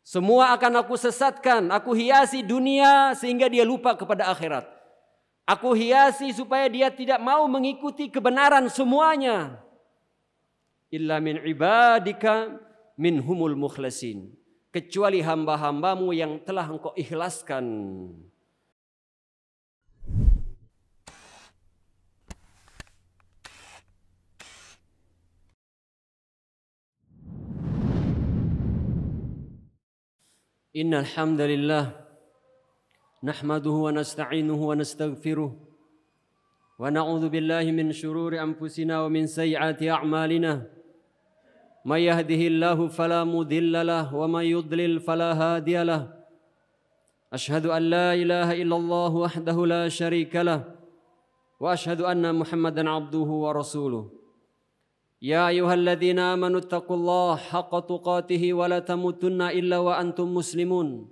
Semua akan aku sesatkan, aku hiasi dunia sehingga dia lupa kepada akhirat. Aku hiasi supaya dia tidak mau mengikuti kebenaran semuanya. Illa min ibadika minhumul mukhlasin. Kecuali hamba-hambamu yang telah engkau ikhlaskan. Innal hamdalillah nahmaduhu wa nasta'inuhu wa nastaghfiruh wa na'udzu billahi min shururi anfusina wa min sayyiati a'malina may yahdihillahu fala mudilla lahu wa may yudlil fala hadiya lahu asyhadu an la ilaha illallah wahdahu la syarika lahu wa asyhadu anna muhammadan abduhu wa rasuluh. Ya ayyuhalladzina amanu taqullaha haqqa tuqatih wa la tamutunna illa wa antum muslimun.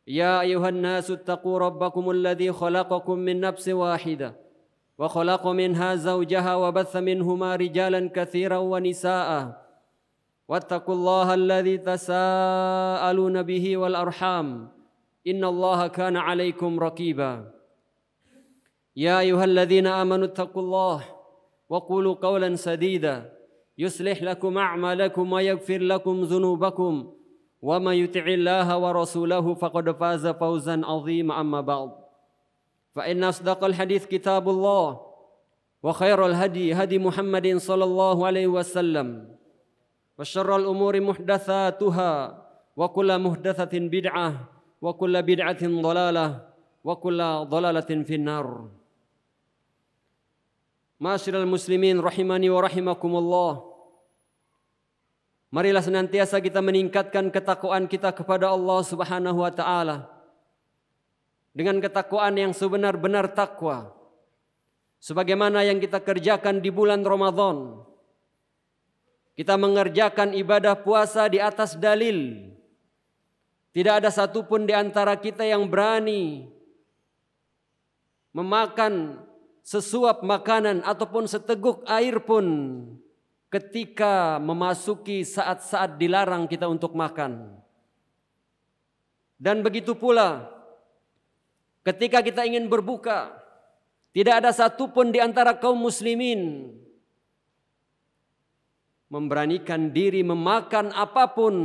Ya ayyuhan nasu taqu rabbakumul ladzi khalaqakum min nafsin wahidah wa khalaqa minha zawjaha wa batha minhuma rijalan katsiran wa nisaa'a. Wattaqullaha alladzi tasaaluna bihi wal arham. Innallaha kana 'alaikum raqiba. Ya ayyuhalladzina amanu taqullaha وقولوا قولا سديدا يصلح لكم أعمالكم ويغفر لكم ذنوبكم ومن يطع الله ورسوله فقد فاز فوزا عظيما أما بعد فإن أصدق الحديث كتاب الله وخير الهدي هدي محمد صلى الله عليه وسلم وشر الأمور محدثاتها وكل محدثة بدعة وكل بدعة ضلالة وكل ضلالة في النار. Ma'asyiral muslimin rahimani wa rahimakumullah. Marilah senantiasa kita meningkatkan ketakwaan kita kepada Allah Subhanahu wa taala. Dengan ketakwaan yang sebenar-benar takwa. Sebagaimana yang kita kerjakan di bulan Ramadan. Kita mengerjakan ibadah puasa di atas dalil. Tidak ada satupun di antara kita yang berani memakan sesuap makanan ataupun seteguk air pun ketika memasuki saat-saat dilarang kita untuk makan. Dan begitu pula ketika kita ingin berbuka, tidak ada satupun di antara kaum muslimin memberanikan diri memakan apapun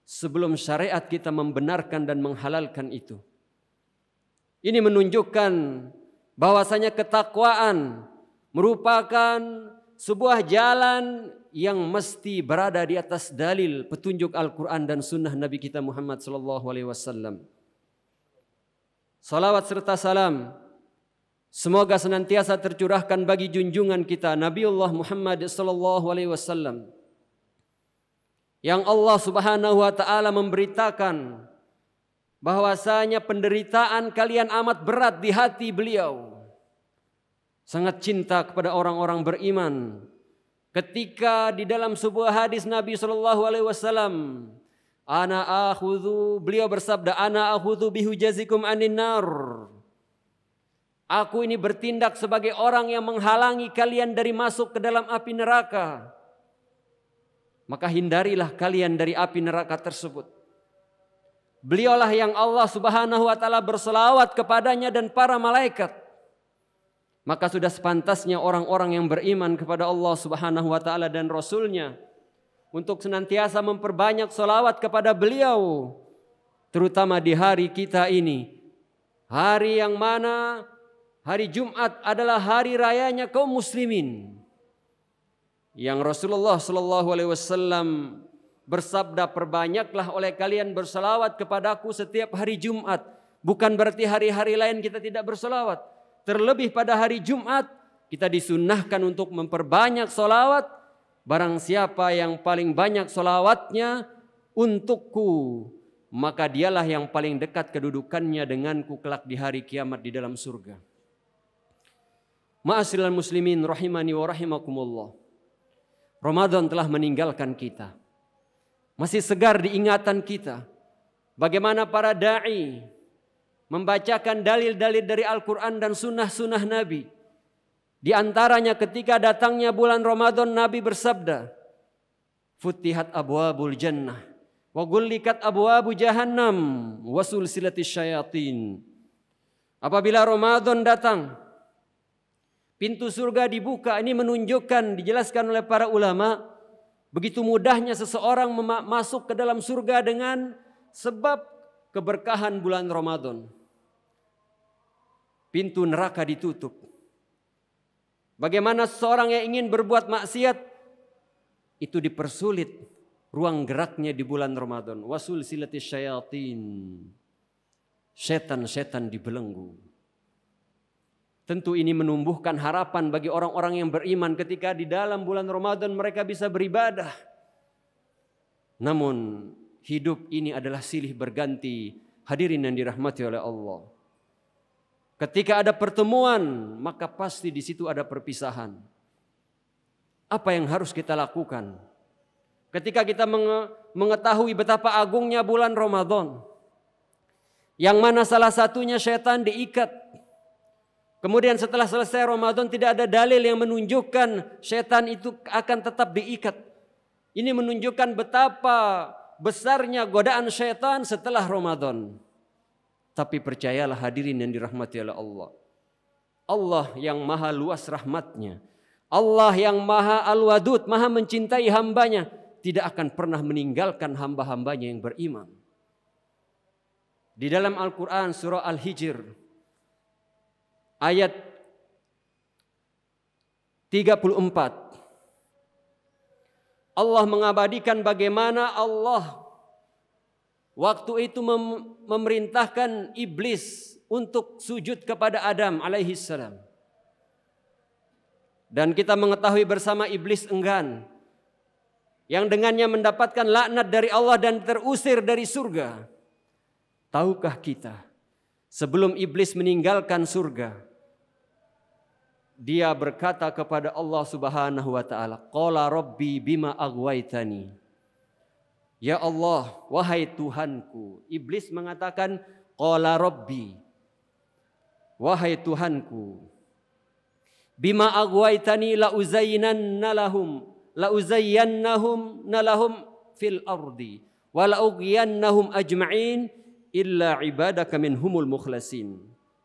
sebelum syariat kita membenarkan dan menghalalkan itu. Ini menunjukkan bahwasanya ketakwaan merupakan sebuah jalan yang mesti berada di atas dalil petunjuk Al-Quran dan sunnah Nabi kita Muhammad SAW. Salawat serta salam semoga senantiasa tercurahkan bagi junjungan kita Nabiullah Muhammad SAW, yang Allah Subhanahu wa taala memberitakan bahwasanya penderitaan kalian amat berat di hati beliau. Sangat cinta kepada orang-orang beriman. Ketika di dalam sebuah hadis Nabi SAW, beliau bersabda, ana akhudhu bihujazikum anin nar. Aku ini bertindak sebagai orang yang menghalangi kalian dari masuk ke dalam api neraka. Maka hindarilah kalian dari api neraka tersebut. Beliaulah yang Allah Subhanahu wa taala berselawat kepadanya dan para malaikat. Maka sudah sepantasnya orang-orang yang beriman kepada Allah Subhanahu wa taala dan Rasul-Nya untuk senantiasa memperbanyak selawat kepada beliau, terutama di hari kita ini. Hari yang mana hari Jumat adalah hari rayanya kaum muslimin. Yang Rasulullah SAW bersabda, perbanyaklah oleh kalian berselawat kepadaku setiap hari Jumat. Bukan berarti hari-hari lain kita tidak berselawat. Terlebih pada hari Jumat kita disunnahkan untuk memperbanyak selawat. Barang siapa yang paling banyak selawatnya untukku, maka dialah yang paling dekat kedudukannya denganku kelak di hari kiamat di dalam surga. Ma'asyiral muslimin rahimani wa rahimakumullah. Ramadan telah meninggalkan kita. Masih segar di ingatan kita bagaimana para da'i membacakan dalil-dalil dari Al-Quran dan sunnah-sunnah Nabi. Di antaranya ketika datangnya bulan Ramadan, Nabi bersabda, Futihat abwabul jannah, Wa ghullikat abwabu jahannam wa sulsilatis syayatin. Apabila Ramadan datang, pintu surga dibuka. Ini menunjukkan, dijelaskan oleh para ulama, begitu mudahnya seseorang masuk ke dalam surga dengan sebab keberkahan bulan Ramadan. Pintu neraka ditutup. Bagaimana seseorang yang ingin berbuat maksiat itu dipersulit ruang geraknya di bulan Ramadan. Wasul silatis syayatin. Setan-setan dibelenggu. Tentu ini menumbuhkan harapan bagi orang-orang yang beriman ketika di dalam bulan Ramadan mereka bisa beribadah. Namun hidup ini adalah silih berganti. Hadirin yang dirahmati oleh Allah. Ketika ada pertemuan, maka pasti di situ ada perpisahan. Apa yang harus kita lakukan? Ketika kita mengetahui betapa agungnya bulan Ramadan, yang mana salah satunya syaitan diikat. Kemudian setelah selesai Ramadan tidak ada dalil yang menunjukkan syaitan itu akan tetap diikat. Ini menunjukkan betapa besarnya godaan syaitan setelah Ramadan. Tapi percayalah hadirin yang dirahmati oleh Allah. Allah yang maha luas rahmatnya. Allah yang maha al-wadud, maha mencintai hambanya. Tidak akan pernah meninggalkan hamba-hambanya yang beriman. Di dalam Al-Quran surah Al-Hijr. Ayat 34. Allah mengabadikan bagaimana Allah waktu itu memerintahkan iblis untuk sujud kepada Adam alaihissalam. Dan kita mengetahui bersama iblis enggan. Yang dengannya mendapatkan laknat dari Allah dan terusir dari surga. Tahukah kita sebelum iblis meninggalkan surga, dia berkata kepada Allah Subhanahu wa taala, "Qala rabbi bima aghwaytani." Ya Allah, wahai Tuhanku. Iblis mengatakan, "Qala rabbi." Wahai Tuhanku. Bima aghwaytani la uzayyannahum fil ardi wa la ughwiyannahum ajma'in illa ibadaka minhumul mukhlasin.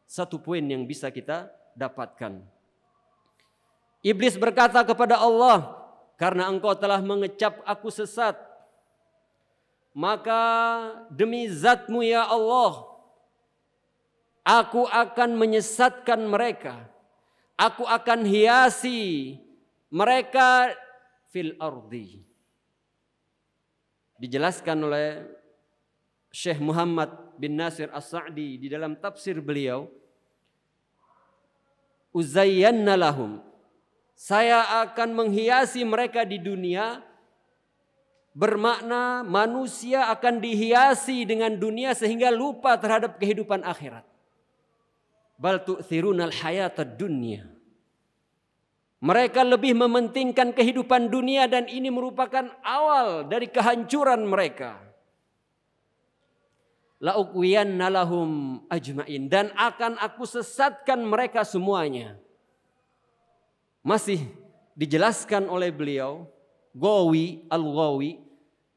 Satu poin yang bisa kita dapatkan. Iblis berkata kepada Allah, "Karena engkau telah mengecap aku sesat, maka demi zatmu ya Allah, aku akan menyesatkan mereka. Aku akan hiasi mereka fil ardi." Dijelaskan oleh Syekh Muhammad bin Nasir As-Sa'di di dalam tafsir beliau, "Uzayyanna lahum." Saya akan menghiasi mereka di dunia. Bermakna manusia akan dihiasi dengan dunia sehingga lupa terhadap kehidupan akhirat. Bal tu'thirunal hayatad dunya. Mereka lebih mementingkan kehidupan dunia dan ini merupakan awal dari kehancuran mereka. La uqwiyanna lahum ajma'in, dan akan aku sesatkan mereka semuanya. Masih dijelaskan oleh beliau, Ghawi al-Ghawi,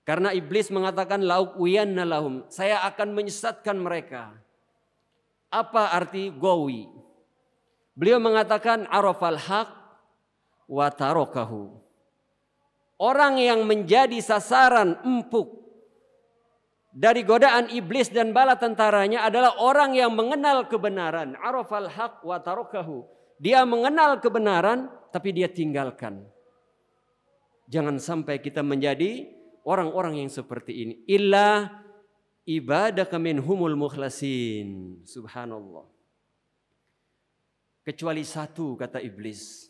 karena iblis mengatakan la uqwiyanna lahum, saya akan menyesatkan mereka. Apa arti Ghawi? Beliau mengatakan arafal haq wa tarakahu. Orang yang menjadi sasaran empuk dari godaan iblis dan bala tentaranya adalah orang yang mengenal kebenaran. Arafal haq wa tarakahu. Dia mengenal kebenaran tapi dia tinggalkan. Jangan sampai kita menjadi orang-orang yang seperti ini. Illa ibadaka minhumul mukhlasin. Subhanallah. Kecuali satu, kata iblis.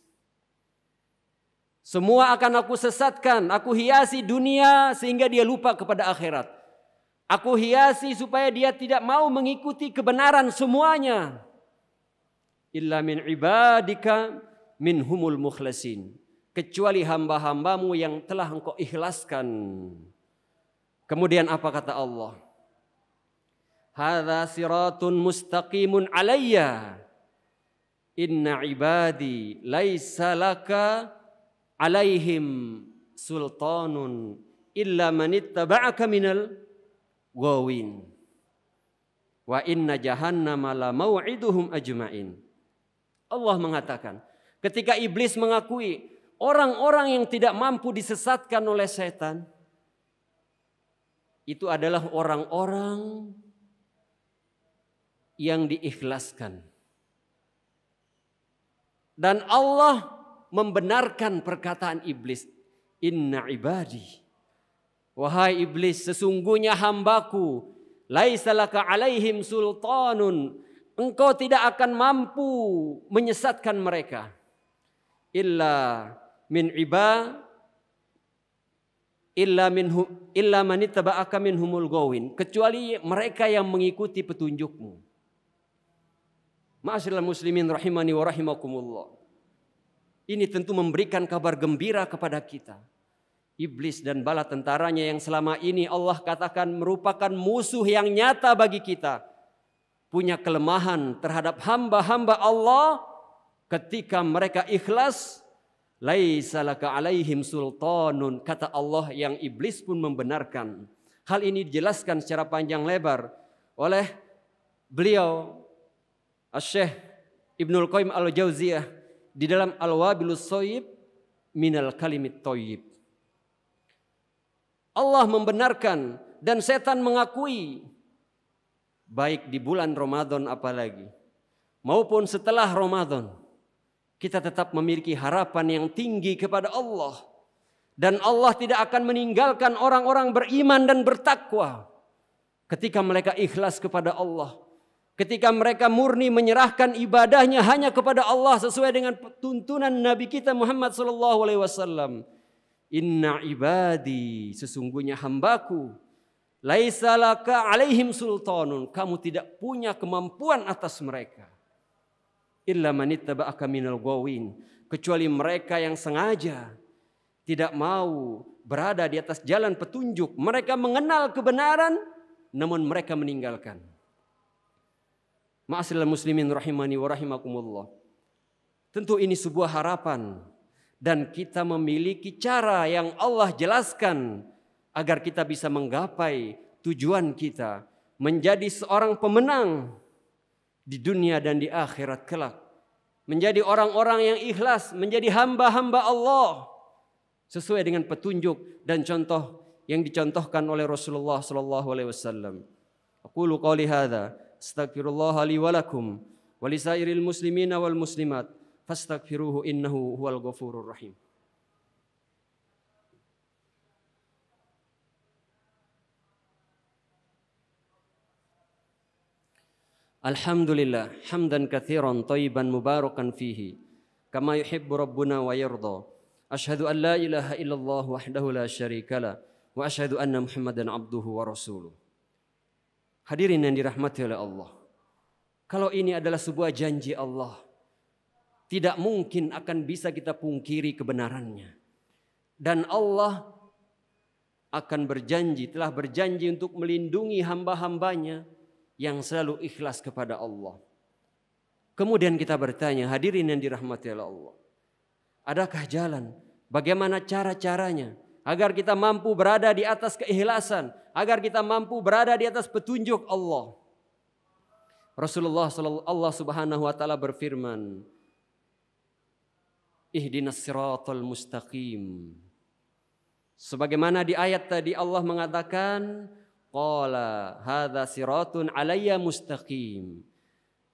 Semua akan aku sesatkan. Aku hiasi dunia sehingga dia lupa kepada akhirat. Aku hiasi supaya dia tidak mau mengikuti kebenaran semuanya. Illa min ibadika minhumul mukhlasin. Kecuali hamba-hambamu yang telah engkau ikhlaskan. Kemudian apa kata Allah? Hadza siratun mustaqimun alayya. Inna ibadi laisa laka alaihim sultanun illa manittaba'aka minal ghawin. Wa inna jahannama la mau'iduhum ajma'in. Allah mengatakan, ketika iblis mengakui orang-orang yang tidak mampu disesatkan oleh setan, itu adalah orang-orang yang diikhlaskan. Dan Allah membenarkan perkataan iblis. Inna ibadi. Wahai iblis, sesungguhnya hambaku. Laisa laka alaihim sultanun. Engkau tidak akan mampu menyesatkan mereka. Illa manittaba'aka minhumul ghawin. Kecuali mereka yang mengikuti petunjukmu. Ma'asyiral muslimin rahimani wa rahimakumullah. Ini tentu memberikan kabar gembira kepada kita. Iblis dan bala tentaranya yang selama ini Allah katakan merupakan musuh yang nyata bagi kita, punya kelemahan terhadap hamba-hamba Allah ketika mereka ikhlas. Laisa laka alaihim sultanun, kata Allah yang iblis pun membenarkan. Hal ini dijelaskan secara panjang lebar oleh beliau Asy-Syaikh Ibnul Qayyim Al-Jauziyah di dalam Al-Wabilus Shayyib minal kalimit thayyib. Allah membenarkan dan setan mengakui, baik di bulan Ramadan apalagi maupun setelah Ramadan, kita tetap memiliki harapan yang tinggi kepada Allah. Dan Allah tidak akan meninggalkan orang-orang beriman dan bertakwa ketika mereka ikhlas kepada Allah. Ketika mereka murni menyerahkan ibadahnya hanya kepada Allah sesuai dengan tuntunan Nabi kita Muhammad SAW. Inna ibadi, sesungguhnya hambaku. Laisa laka alaihim sultanun, kamu tidak punya kemampuan atas mereka. Illa manittaba'aka minal ghawin, kecuali mereka yang sengaja tidak mau berada di atas jalan petunjuk. Mereka mengenal kebenaran namun mereka meninggalkan. Ma'asyiral muslimin rahimani wa rahimakumullah. Tentu ini sebuah harapan dan kita memiliki cara yang Allah jelaskan agar kita bisa menggapai tujuan kita menjadi seorang pemenang di dunia dan di akhirat kelak. Menjadi orang-orang yang ikhlas, menjadi hamba-hamba Allah sesuai dengan petunjuk dan contoh yang dicontohkan oleh Rasulullah sallallahu alaihi wasallam. Aqulu qouli hadza astaghfirullah li wa lakum wa lisairil muslimina wal muslimat fastaghfiruhu innahu huwal ghafurur rahim. Alhamdulillah hamdan katsiran thayyiban mubarakan fihi kama yuhibbu rabbuna wa yarda. Asyhadu an la ilaha illallah wahdahu la syarikalah wa asyhadu anna Muhammadan abduhu wa rasuluh. Hadirin yang dirahmati oleh Allah, kalau ini adalah sebuah janji Allah, tidak mungkin akan bisa kita pungkiri kebenarannya. Dan Allah akan berjanji, telah berjanji untuk melindungi hamba-hambanya yang selalu ikhlas kepada Allah. Kemudian kita bertanya, hadirin yang dirahmati oleh Allah, adakah jalan? Bagaimana cara-caranya agar kita mampu berada di atas keikhlasan, agar kita mampu berada di atas petunjuk Allah? Rasulullah Allah Subhanahu wa taala berfirman, ihdinas siratal mustaqim. Sebagaimana di ayat tadi Allah mengatakan, qala hadza siratun alayya mustaqim.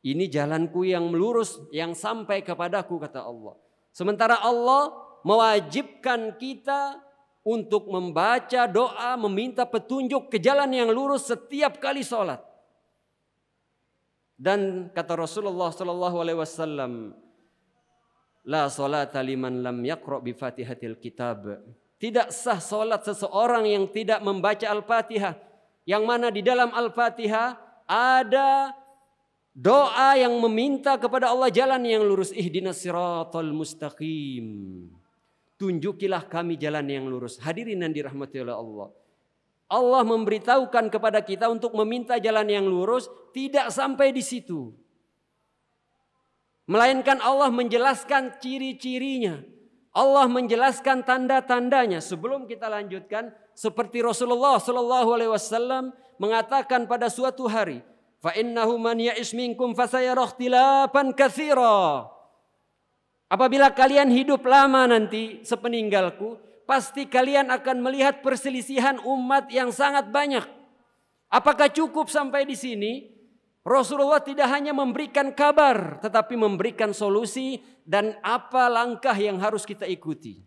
Ini jalanku yang melurus yang sampai kepadaku, kata Allah. Sementara Allah mewajibkan kita untuk membaca doa, meminta petunjuk ke jalan yang lurus setiap kali sholat. Dan kata Rasulullah sallallahu alaihi wasallam, la salata liman lam yaqra bi Fatihatil kitab. Tidak sah salat seseorang yang tidak membaca Al-Fatihah, yang mana di dalam Al-Fatihah ada doa yang meminta kepada Allah jalan yang lurus. Ihdinas siratal mustaqim. Tunjukilah kami jalan yang lurus. Hadirin yang dirahmati oleh Allah, Allah memberitahukan kepada kita untuk meminta jalan yang lurus, tidak sampai di situ. Melainkan Allah menjelaskan ciri-cirinya. Allah menjelaskan tanda-tandanya. Sebelum kita lanjutkan, seperti Rasulullah SAW mengatakan pada suatu hari, fa innahu man ya'ish minkum fasayara ikhtilafan katsira. Apabila kalian hidup lama nanti sepeninggalku, pasti kalian akan melihat perselisihan umat yang sangat banyak. Apakah cukup sampai di sini? Rasulullah tidak hanya memberikan kabar, tetapi memberikan solusi dan apa langkah yang harus kita ikuti.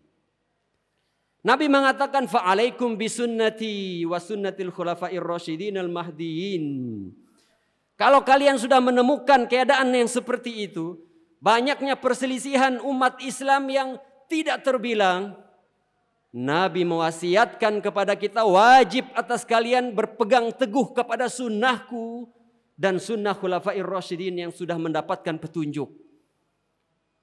Nabi mengatakan, fa'alaikum bisunnati wa sunnatil khulafair rasyidin al-mahdiyyin. Kalau kalian sudah menemukan keadaan yang seperti itu, banyaknya perselisihan umat Islam yang tidak terbilang, Nabi mewasiatkan kepada kita, wajib atas kalian berpegang teguh kepada sunnahku dan sunnah khulafair rasyidin yang sudah mendapatkan petunjuk.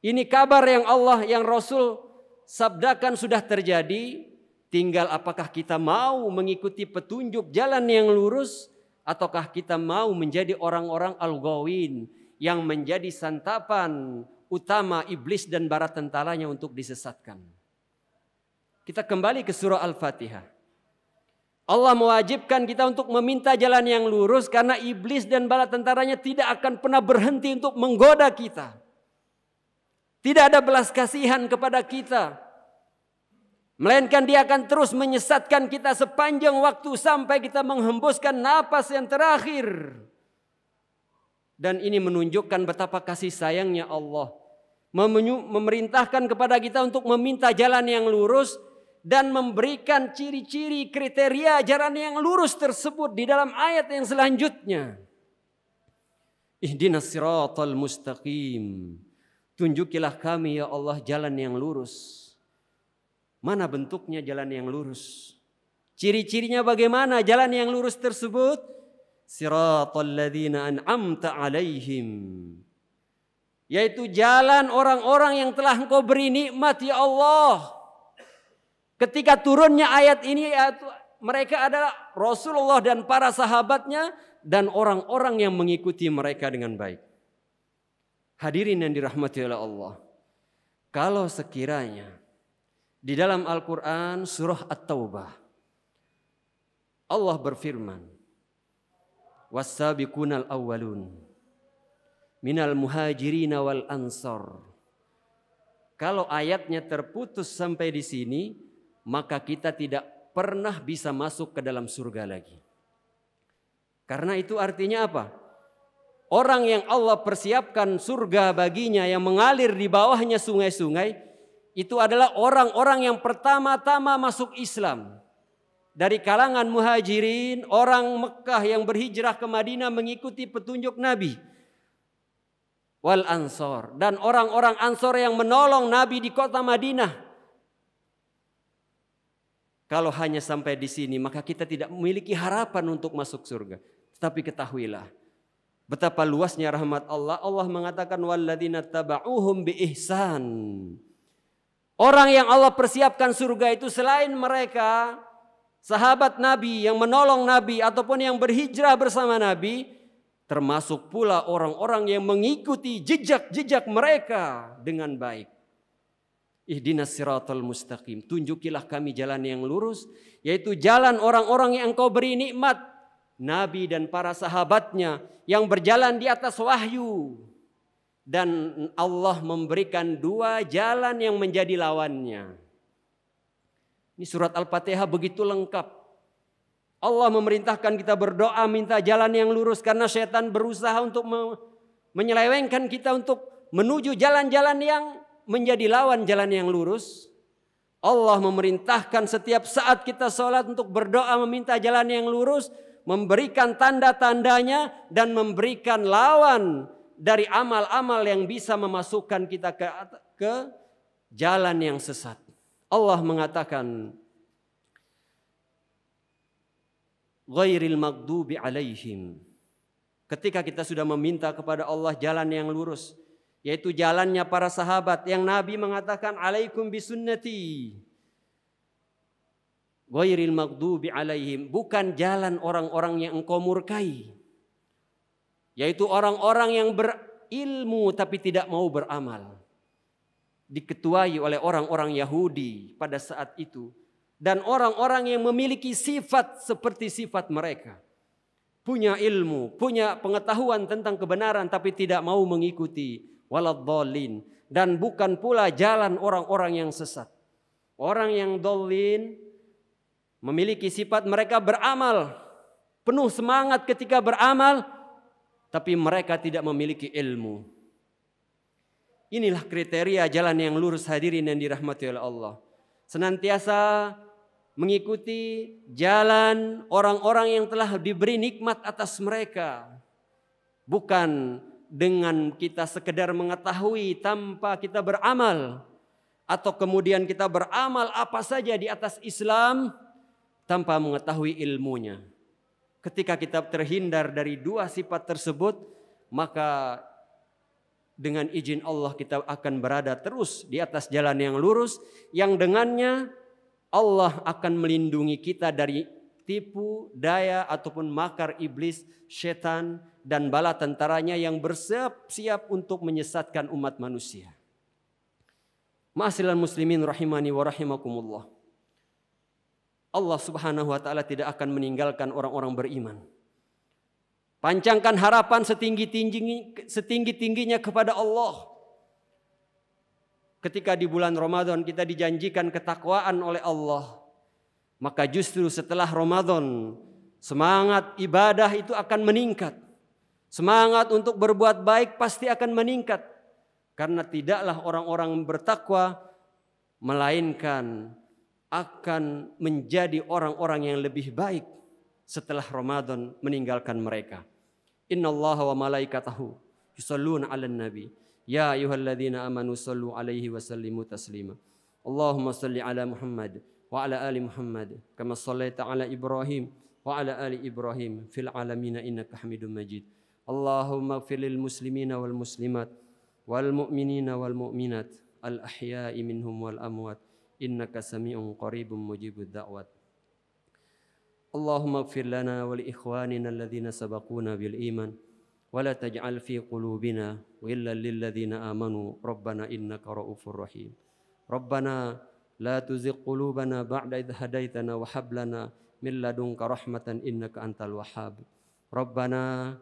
Ini kabar yang Allah, yang Rasul sabdakan sudah terjadi. Tinggal apakah kita mau mengikuti petunjuk jalan yang lurus, ataukah kita mau menjadi orang-orang al-ghawin yang menjadi santapan utama iblis dan bala tentaranya untuk disesatkan. Kita kembali ke surah Al-Fatihah. Allah mewajibkan kita untuk meminta jalan yang lurus karena iblis dan bala tentaranya tidak akan pernah berhenti untuk menggoda kita. Tidak ada belas kasihan kepada kita. Melainkan dia akan terus menyesatkan kita sepanjang waktu sampai kita menghembuskan napas yang terakhir. Dan ini menunjukkan betapa kasih sayangnya Allah. Memerintahkan kepada kita untuk meminta jalan yang lurus dan memberikan ciri-ciri kriteria jalan yang lurus tersebut di dalam ayat yang selanjutnya. Ihdinas siratal mustaqim. Tunjukilah kami ya Allah jalan yang lurus. Mana bentuknya jalan yang lurus? Ciri-cirinya bagaimana jalan yang lurus tersebut? Siratal ladzina an'amta alaihim. Yaitu jalan orang-orang yang telah Engkau beri nikmat ya Allah. Ketika turunnya ayat ini, mereka adalah Rasulullah dan para sahabatnya dan orang-orang yang mengikuti mereka dengan baik. Hadirin yang dirahmati oleh Allah. Kalau sekiranya di dalam Al-Quran surah At-Taubah Allah berfirman, was-sabiqunal awwalun minal muhajirin wal ansar. Kalau ayatnya terputus sampai di sini, maka kita tidak pernah bisa masuk ke dalam surga lagi. Karena itu artinya apa? Orang yang Allah persiapkan surga baginya yang mengalir di bawahnya sungai-sungai, itu adalah orang-orang yang pertama-tama masuk Islam. Dari kalangan muhajirin, orang Mekah yang berhijrah ke Madinah mengikuti petunjuk Nabi. Wal ansor, dan orang-orang ansor yang menolong Nabi di kota Madinah. Kalau hanya sampai di sini, maka kita tidak memiliki harapan untuk masuk surga. Tetapi ketahuilah betapa luasnya rahmat Allah. Allah mengatakan walladzina taba'uhum biihsan. Orang yang Allah persiapkan surga itu selain mereka, sahabat Nabi yang menolong Nabi ataupun yang berhijrah bersama Nabi, termasuk pula orang-orang yang mengikuti jejak-jejak mereka dengan baik. Ihdinas siratal mustaqim. Tunjukilah kami jalan yang lurus, yaitu jalan orang-orang yang Engkau beri nikmat, Nabi dan para sahabatnya yang berjalan di atas wahyu. Dan Allah memberikan dua jalan yang menjadi lawannya. Ini surat Al-Fatihah begitu lengkap. Allah memerintahkan kita berdoa minta jalan yang lurus karena setan berusaha untuk menyelewengkan kita untuk menuju jalan-jalan yang menjadi lawan jalan yang lurus. Allah memerintahkan setiap saat kita sholat untuk berdoa meminta jalan yang lurus, memberikan tanda-tandanya dan memberikan lawan dari amal-amal yang bisa memasukkan kita ke jalan yang sesat. Allah mengatakan ghairil maghdubi alaihim. Ketika kita sudah meminta kepada Allah jalan yang lurus, yaitu jalannya para sahabat yang Nabi mengatakan alaikum bisunnati. Ghairil maghdubi alaihim, bukan jalan orang-orang yang engkau murkai. Yaitu orang-orang yang berilmu tapi tidak mau beramal. diketuai oleh orang-orang Yahudi pada saat itu. Dan orang-orang yang memiliki sifat seperti sifat mereka. Punya ilmu, punya pengetahuan tentang kebenaran tapi tidak mau mengikuti. Waladhdallin. Dan bukan pula jalan orang-orang yang sesat. Orang yang dhalin memiliki sifat mereka beramal. Penuh semangat ketika beramal. Tapi mereka tidak memiliki ilmu. Inilah kriteria jalan yang lurus hadirin yang dirahmati oleh Allah. Senantiasa mengikuti jalan orang-orang yang telah diberi nikmat atas mereka. Bukan dengan kita sekedar mengetahui tanpa kita beramal. Atau kemudian kita beramal apa saja di atas Islam tanpa mengetahui ilmunya. Ketika kita terhindar dari dua sifat tersebut, maka dengan izin Allah kita akan berada terus di atas jalan yang lurus, yang dengannya Allah akan melindungi kita dari tipu daya ataupun makar iblis, setan dan bala tentaranya yang bersiap-siap untuk menyesatkan umat manusia. Ma'asyiral muslimin rahimani wa rahimakumullah. Allah Subhanahu wa taala tidak akan meninggalkan orang-orang beriman. Pancangkan harapan setinggi-tingginya kepada Allah. Ketika di bulan Ramadan kita dijanjikan ketakwaan oleh Allah, maka justru setelah Ramadan semangat ibadah itu akan meningkat. Semangat untuk berbuat baik pasti akan meningkat. Karena tidaklah orang-orang bertakwa melainkan akan menjadi orang-orang yang lebih baik setelah Ramadan meninggalkan mereka. Innallaha wa malaikatahu yusholluna 'alan nabi ya ayyuhalladzina amanu shallu 'alaihi wa sallimu taslima. Allahumma shalli 'ala Muhammad wa 'ala ali Muhammad kama shallaita 'ala Ibrahim wa 'ala ali Ibrahim fil 'alamin innaka Hamidum Majid. Allahumma ighfir lil muslimina wal muslimat wal mu'minina wal mu'minat al ahya'i minhum wal amwat innaka sami'un qaribun mujibud da'wat. Allahumma ighfir lana wa li ikhwanina alladhina sabaquna bil iman wa la taj'al fi qulubina ghillan lil ladzina amanu rabbana innaka ra'ufur rahim. Rabbana la tuzigh qulubana ba'da idh hadaitana wa hab lana min ladunka rahmatan innaka antal wahhab. Rabbana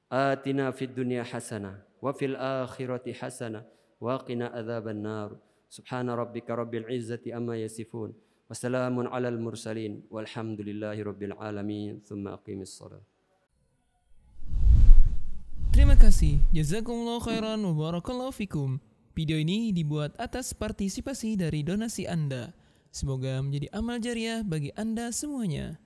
atina fid dunya hasanah wa fil akhirati hasanah wa qina adzaban nar. Subhana rabbika rabbil izzati amma yasifun. Wassalamun alal mursalin walhamdulillahi rabbil alamin. Tsumma aqimis shalah. Terima kasih. Jazakumullah khairan wa barakallahu fikum. Video ini dibuat atas partisipasi dari donasi Anda. Semoga menjadi amal jariah bagi Anda semuanya.